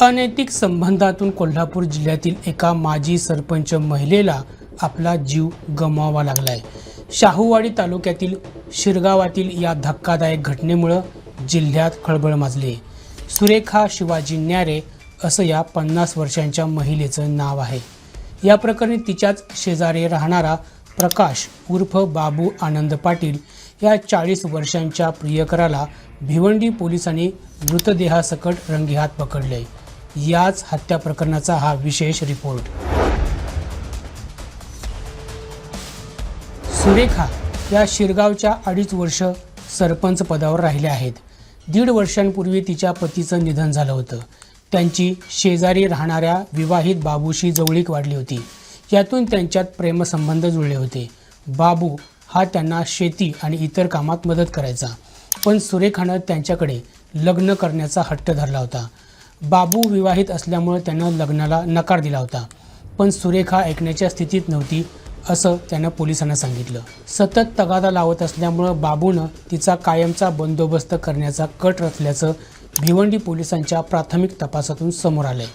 अनैतिक संबंधातून कोल्हापूर जिल्ह्यातील एका माजी सरपंच महिलेला आपला जीव गमवावा लागलाय। शाहूवाडी तालुक्यातील शिरगावातील या धक्कादायक घटनेमुळे जिल्ह्यात खळबळ माजली। सुरेखा शिवाजी न्यारे असं या 50 वर्षांच्या महिलेचं नाव आहे। या प्रकरणी तिच्याच शेजारी राहणारा प्रकाश उर्फ बाबू आनंद पाटील या 40 वर्षांच्या प्रियकराला भिवंडी पोलिसांनी मृतदेहासकट रंगेहात पकडले। याच हत्या प्रकरणाचा हा विशेष रिपोर्ट। सुरेखा या शिरगावच्या 2.5 वर्ष सरपंच पदावर राहिल्या आहेत। 1.5 वर्षांपूर्वी तिच्या पतीचं निधन झालं होतं। त्यांची शेजारी राहणाऱ्या विवाहित बाबूशी जवळीक वाढली होती। यातून त्यांच्यात प्रेमसंबंध जुळले होते। बाबू हा त्यांना शेती आणि इतर कामात मदत करायचा, पण सुरेखानं त्यांच्याकडे लग्न करण्याचा हट्ट धरला होता। बाबू विवाहित असल्यामुळे त्यानं लग्नाला नकार दिला होता, पण सुरेखा ऐकण्याच्या स्थितीत नव्हती असं त्यानं पोलिसांना सांगितलं। सतत तगादा लावत असल्यामुळे बाबूनं तिचा कायमचा बंदोबस्त करण्याचा कट रचल्याचं भिवंडी पोलिसांच्या प्राथमिक तपासातून समोर आलंय।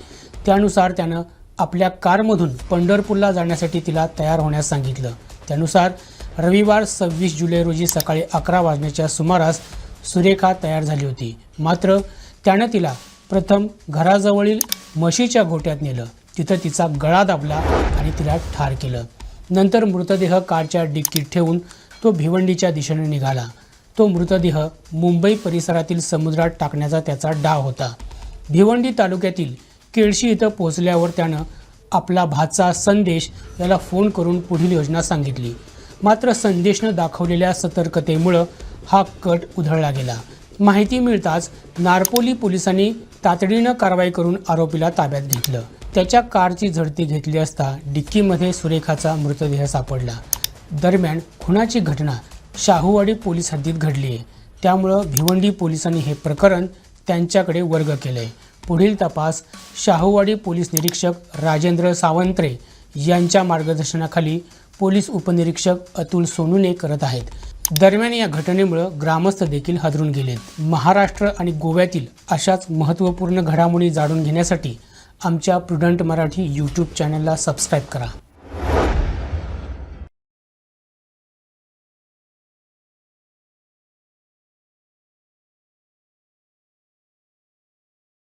त्यानुसार त्यानं आपल्या कारमधून पंढरपूरला जाण्यासाठी तिला तयार होण्यास सांगितलं। त्यानुसार रविवार 26 जुलै रोजी सकाळी 11 वाजण्याच्या सुमारास सुरेखा तयार झाली होती। मात्र त्यानं तिला प्रथम घराजवळील म्हशीच्या गोठ्यात नेलं। तिथं तिचा गळा दाबला आणि तिला ठार केलं। नंतर मृतदेह कारच्या डिक्कीत ठेवून तो भिवंडीच्या दिशेने निघाला। तो मृतदेह मुंबई परिसरातील समुद्रात टाकण्याचा त्याचा डाव होता। भिवंडी तालुक्यातील केळशी इथं पोहोचल्यावर त्यानं आपला भाचा संदेश याला फोन करून पुढील योजना सांगितली। मात्र संदेशनं दाखवलेल्या सतर्कतेमुळे हा कट उधळला गेला। माहिती मिळताच नारपोली पोलिसांनी तातडीनं कारवाई करून आरोपीला ताब्यात घेतलं। त्याच्या कारची झडती घेतली असता डिक्कीमध्ये सुरेखाचा मृतदेह सापडला। दरम्यान खुनाची घटना शाहूवाडी पोलीस हद्दीत घडली आहे। त्यामुळं भिवंडी पोलिसांनी हे प्रकरण त्यांच्याकडे वर्ग केलंय। पुढील तपास शाहूवाडी पोलीस निरीक्षक राजेंद्र सावंत्रे यांच्या मार्गदर्शनाखाली पोलीस उपनिरीक्षक अतुल सोनुने करत आहेत। दरम्यान या घटनेमुळे ग्रामस्थ देखील हादरून गेलेत। महाराष्ट्र आणि गोव्यातील अशाच महत्त्वपूर्ण घडामोडी जाणून घेण्यासाठी आमच्या प्रुडंट मराठी यूट्यूब चॅनलला सबस्क्राईब करा।